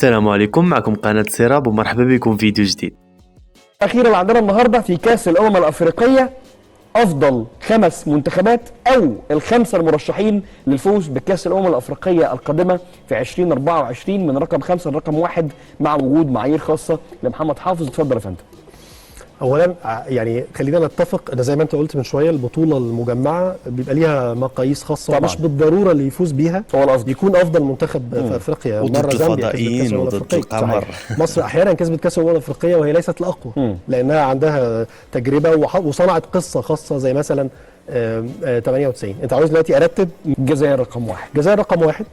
السلام عليكم، معكم قناة سيراب ومرحبا بكم في فيديو جديد. أخيرا عندنا النهارده في كأس الأمم الأفريقية أفضل 5 منتخبات أو ال5 المرشحين للفوز بكأس الأمم الأفريقية القادمة في 2024 من رقم 5 لرقم 1 مع وجود معايير خاصة لمحمد حافظ. اتفضل يا فندم. اولا يعني خلينا نتفق ان زي ما انت قلت من شويه البطوله المجمعه بيبقى ليها مقاييس خاصه طبعاً. مش بالضروره اللي يفوز بيها هو الأفضل يكون افضل منتخب في افريقيا. وضد مره زامبيا كسبت الفضائيين كاس الامم وضد الافريقيه. القمر. صحيح. مصر احيانا كسبت كاس الامم الافريقيه وهي ليست الاقوى لانها عندها تجربه وصنعت قصه خاصه زي مثلا 98. انت عاوز دلوقتي ارتب الجزائر رقم 1 الجزائر رقم 1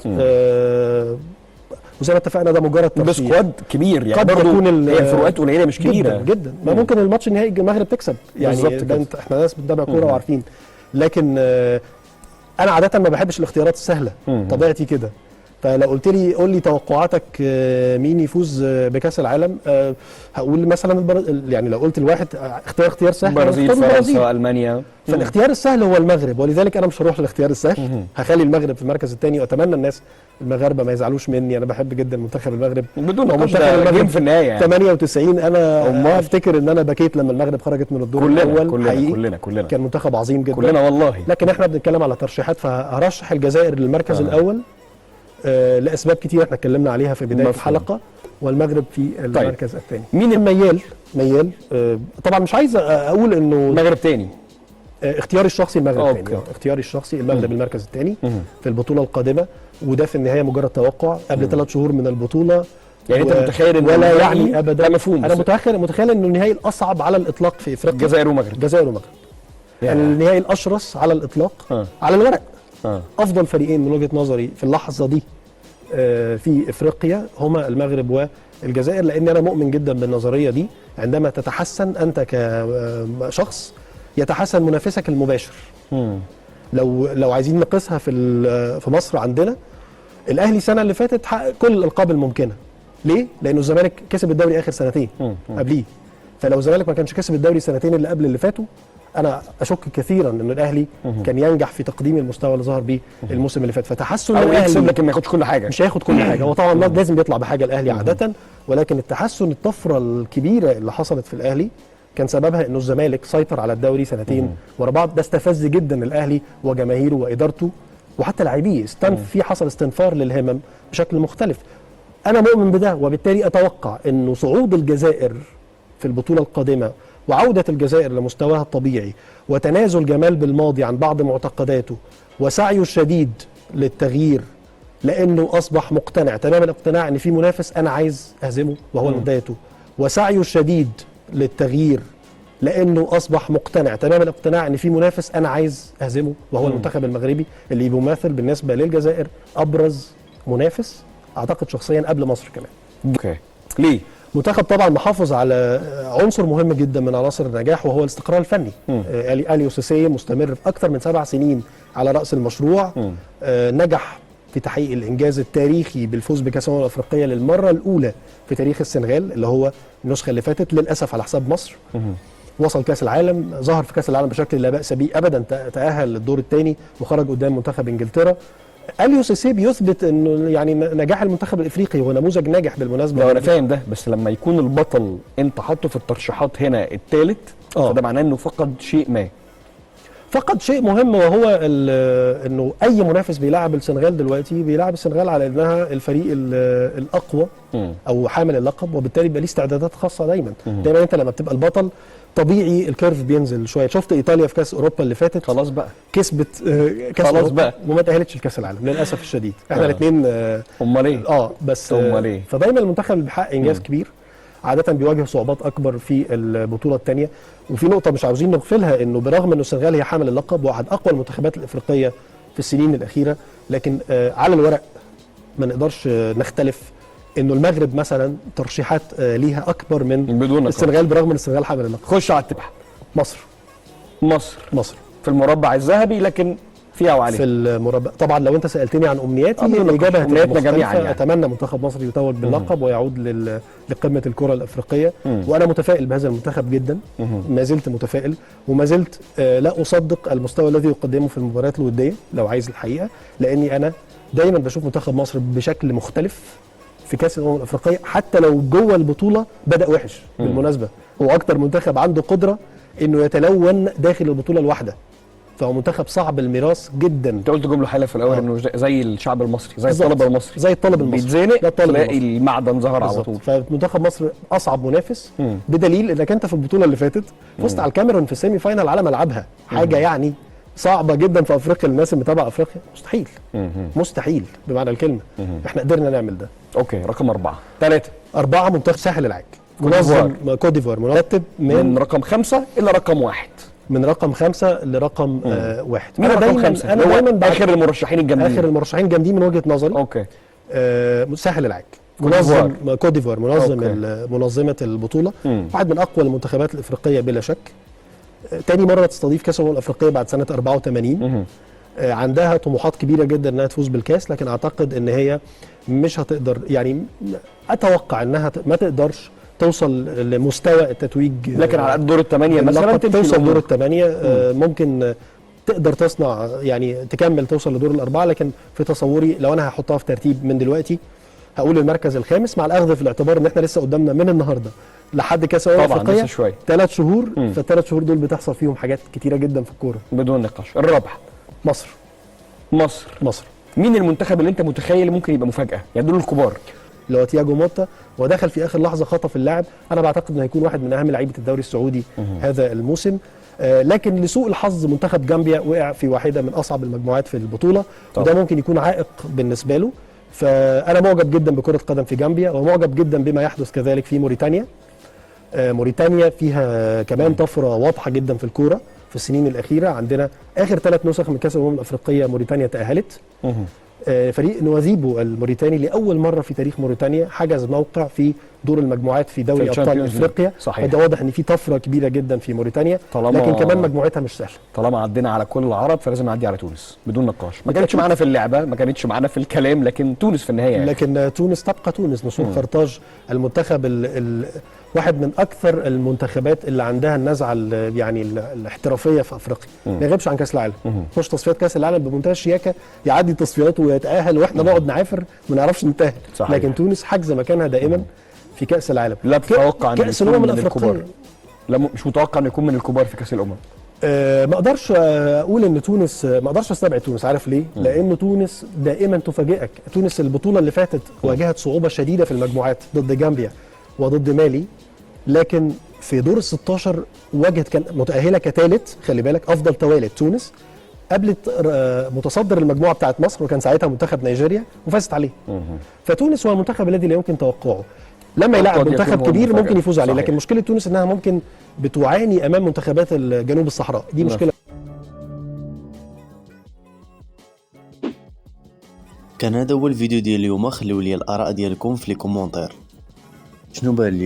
وزي ما اتفقنا ده مجرد ترشيح. بسكواد كبير يعني قد برضه تكون هي الفروقات قليله مش كبيره جدا جدا. ما ممكن الماتش النهائي المغرب تكسب يعني بالظبط ده كده. احنا ناس بنتابع كوره وعارفين. لكن انا عاده ما بحبش الاختيارات السهله طبيعتي كده. فلو قلت لي قول لي توقعاتك مين يفوز بكاس العالم، هقول مثلا يعني لو قلت الواحد اختيار سهل البرازيل، فرنسا، المانيا. فالاختيار السهل هو المغرب، ولذلك انا مش هروح للاختيار السهل. هخلي المغرب في المركز الثاني، واتمنى الناس المغاربه ما يزعلوش مني. انا بحب جدا منتخب المغرب بدون منتخب منتخب المغرب في النهايه يعني 98. انا افتكر ان انا بكيت لما المغرب خرجت من الدور الاول. حقيقي كلنا كان منتخب عظيم جدا كلنا والله. لكن احنا بنتكلم على ترشيحات، فهرشح الجزائر للمركز الاول لاسباب كتير احنا اتكلمنا عليها في بدايه الحلقه، والمغرب في المركز الثاني. مين ميال طبعا مش عايز اقول انه المغرب تاني. اختياري الشخصي المغرب الثاني. اختياري الشخصي المغرب المركز الثاني في البطوله القادمه، وده في النهايه مجرد توقع قبل 3 شهور من البطوله. يعني انت متخيل ان ولا يعني ابدا مفهوم. انا متخيل انه النهائي الاصعب على الاطلاق في افريقيا الجزائر ومغرب. يعني النهائي الاشرس على الاطلاق على الورق. افضل فريقين من وجهه نظري في اللحظه دي في افريقيا هما المغرب والجزائر، لان انا مؤمن جدا بالنظريه دي. عندما تتحسن انت كشخص يتحسن منافسك المباشر. لو عايزين نقيسها في مصر عندنا، الاهلي السنه اللي فاتت حقق كل الالقاب الممكنه. ليه؟ لانه الزمالك كسب الدوري اخر سنتين قبليه. فلو الزمالك ما كانش كسب الدوري السنتين اللي قبل اللي فاتوا، انا اشك كثيرا ان الاهلي كان ينجح في تقديم المستوى اللي ظهر بيه الموسم اللي فات. فتحسن او الاهلي يكسب لكن ما ياخدش كل حاجه. مش هياخد كل حاجه. هو طبعا لازم بيطلع بحاجه الاهلي عاده، ولكن التحسن الطفره الكبيره اللي حصلت في الاهلي كان سببها انه الزمالك سيطر على الدوري سنتين ورا بعض. ده استفز جدا الاهلي وجماهيره وادارته وحتى لاعبيه. حصل استنفار للهمم بشكل مختلف. انا مؤمن بده، وبالتالي اتوقع انه صعود الجزائر في البطوله القادمه وعوده الجزائر لمستواها الطبيعي وتنازل جمال بالماضي عن بعض معتقداته وسعيه الشديد للتغيير، لانه اصبح مقتنع تمام الاقتناع ان في منافس انا عايز اهزمه وهو المدايته، وسعيه الشديد للتغيير لانه اصبح مقتنع تمام الاقتناع ان في منافس انا عايز اهزمه وهو المنتخب المغربي، اللي بيمثل بالنسبه للجزائر ابرز منافس اعتقد شخصيا قبل مصر كمان. اوكي. ليه؟ منتخب طبعا محافظ على عنصر مهم جدا من عناصر النجاح، وهو الاستقرار الفني. اليو سيسي مستمر في اكثر من 7 سنين على راس المشروع. نجح في تحقيق الانجاز التاريخي بالفوز بكاس الامم الافريقيه للمره الاولى في تاريخ السنغال، اللي هو النسخه اللي فاتت للاسف على حساب مصر. وصل كاس العالم، ظهر في كاس العالم بشكل لا باس به ابدا، تاهل للدور الثاني وخرج قدام منتخب انجلترا. اليو سيسي بيثبت انه يعني نجاح المنتخب الافريقي هو نموذج ناجح بالمناسبه. لو انا فاهم ده، بس لما يكون البطل انت حاطه في الترشيحات هنا الثالث فده معناه انه فقد شيء ما. فقد شيء مهم، وهو انه اي منافس بيلعب السنغال دلوقتي بيلعب السنغال على انها الفريق الاقوى او حامل اللقب، وبالتالي بيبقى ليه استعدادات خاصه دايما. دايما انت لما بتبقى البطل طبيعي الكيرف بينزل شويه. شفت ايطاليا في كاس اوروبا اللي فاتت، خلاص بقى كسبت كاس خلاص بقى وما تاهلتش لكاس العالم للاسف الشديد. احنا الاثنين امال ايه؟ بس ايه؟ فدايما المنتخب اللي بيحقق انجاز كبير عاده بيواجه صعوبات اكبر في البطوله الثانيه. وفي نقطه مش عاوزين نغفلها، انه برغم انه السنغال هي حامل اللقب واحد اقوى المنتخبات الافريقيه في السنين الاخيره، لكن على الورق ما نقدرش نختلف انه المغرب مثلا ترشيحات ليها اكبر من السنغال، برغم ان السنغال حامل اللقب. خش على التبحه. مصر في المربع الذهبي، لكن فيها وعليها في المربع. طبعا لو انت سالتني عن امنياتي الاجابه امنياتنا جميعا يعني. اتمنى منتخب مصر يتوج باللقب ويعود لقمه الكره الافريقيه. وانا متفائل بهذا المنتخب جدا. ما زلت متفائل، وما زلت لا اصدق المستوى الذي يقدمه في المباريات الوديه لو عايز الحقيقه، لاني انا دايما بشوف منتخب مصر بشكل مختلف في كاس الامم الافريقيه، حتى لو جوه البطوله بدا وحش. بالمناسبه هو اكتر منتخب عنده قدره انه يتلون داخل البطوله الواحده، فهو منتخب صعب الميراث جدا. انت قلت جمله حلوه في الاول انه زي الشعب المصري، زي بالظبط. الطلبه المصري، زي الطالب المصري بيتزنق ده الطالب تلاقي المصري. المعدن ظهر على طول. فمنتخب مصر اصعب منافس، بدليل انك انت في البطوله اللي فاتت فزت على الكاميرون في السيمي فاينال على ملعبها، حاجه يعني صعبه جدا في افريقيا. للناس اللي متابعه افريقيا مستحيل، مستحيل بمعنى الكلمه. احنا قدرنا نعمل ده. اوكي، رقم 4. 3 4 منتخب ساحل العاج ديفوار. منظم، كوت ديفوار مرتب من رقم 5 الى رقم 1. من رقم 5 لرقم 1. مين رقم 5؟ انا دايما اخر المرشحين الجامدين. اخر المرشحين جامدين من وجهه نظري. اوكي. ساحل العاج ديفوار. كوت ديفوار منظمه البطوله. واحد من اقوى المنتخبات الافريقيه بلا شك. تاني مره تستضيف كاس الامم الافريقيه بعد سنه 84. عندها طموحات كبيره جدا انها تفوز بالكاس، لكن اعتقد ان هي مش هتقدر، يعني اتوقع انها ما تقدرش توصل لمستوى التتويج. لكن على قد دور الثمانيه مثلا توصل دور الثمانيه. ممكن تقدر تصنع، يعني تكمل توصل لدور الاربعه، لكن في تصوري لو انا هحطها في ترتيب من دلوقتي هقول المركز الخامس، مع الاخذ في الاعتبار ان احنا لسه قدامنا من النهارده لحد كاس الامم الافريقيه 3 شهور. فالثلاث شهور دول بتحصل فيهم حاجات كتيره جدا في الكوره بدون نقاش. الرابع مصر. مصر. مين المنتخب اللي انت متخيل ممكن يبقى مفاجاه؟ يعني دول الكبار. اللي هو تياجو موتا، ودخل في اخر لحظه خطف اللاعب. انا بعتقد انه هيكون واحد من اهم لعيبه الدوري السعودي هذا الموسم. لكن لسوء الحظ منتخب جامبيا وقع في واحده من اصعب المجموعات في البطوله، وده ممكن يكون عائق بالنسبه له. فانا معجب جدا بكره قدم في جامبيا، ومعجب جدا بما يحدث كذلك في موريتانيا. موريتانيا فيها كمان طفره واضحه جدا في الكوره في السنين الاخيره. عندنا اخر 3 نسخ من كاس الامم الافريقيه موريتانيا تاهلت. فريق نوازيبو الموريتاني لاول مره في تاريخ موريتانيا حجز موقع في دور المجموعات في دوري ابطال افريقيا. فده واضح ان في طفره كبيره جدا في موريتانيا، لكن كمان مجموعتها مش سهله. طالما عدينا على كل العرب فلازم نعدي على تونس بدون نقاش. ما كانتش معانا في اللعبه، ما كانتش معانا في الكلام، لكن تونس في النهايه. لكن تونس تبقى تونس. نصور خرطاج المنتخب واحد من اكثر المنتخبات اللي عندها النزعه يعني الاحترافيه في افريقيا. ما يغيبش عن كاس العالم، يخش تصفيات كاس العالم بمنتهى الشياكه، يعدي تصفياته ويتاهل، واحنا نقعد نعافر ما نعرفش نتاهل. لكن تونس حاجزه مكانها دائما في كاس العالم. لا تتوقع ان كاس الامم الافريقيه، لا مش متوقع ان يكون من الكبار في كاس الامم. ما اقدرش اقول ان تونس، ما اقدرش استبعد تونس. عارف ليه؟ لان تونس دائما تفاجئك. تونس البطوله اللي فاتت واجهت صعوبه شديده في المجموعات ضد جامبيا وضد مالي، لكن في دور ال16 واجهت، كان متاهله كثالث. خلي بالك، افضل توالد تونس قابلت متصدر المجموعه بتاعت مصر، وكان ساعتها منتخب نيجيريا، وفازت عليه. فتونس هو المنتخب الذي لا يمكن توقعه. لما يلعب منتخب كبير ممكن يفوز عليه. لكن مشكله تونس انها ممكن بتعاني امام منتخبات جنوب الصحراء. دي مشكله. كان هذا هو الفيديو ديال اليوم. خليو لي الاراء ديالكم في لي كومونتير. شنو بان لي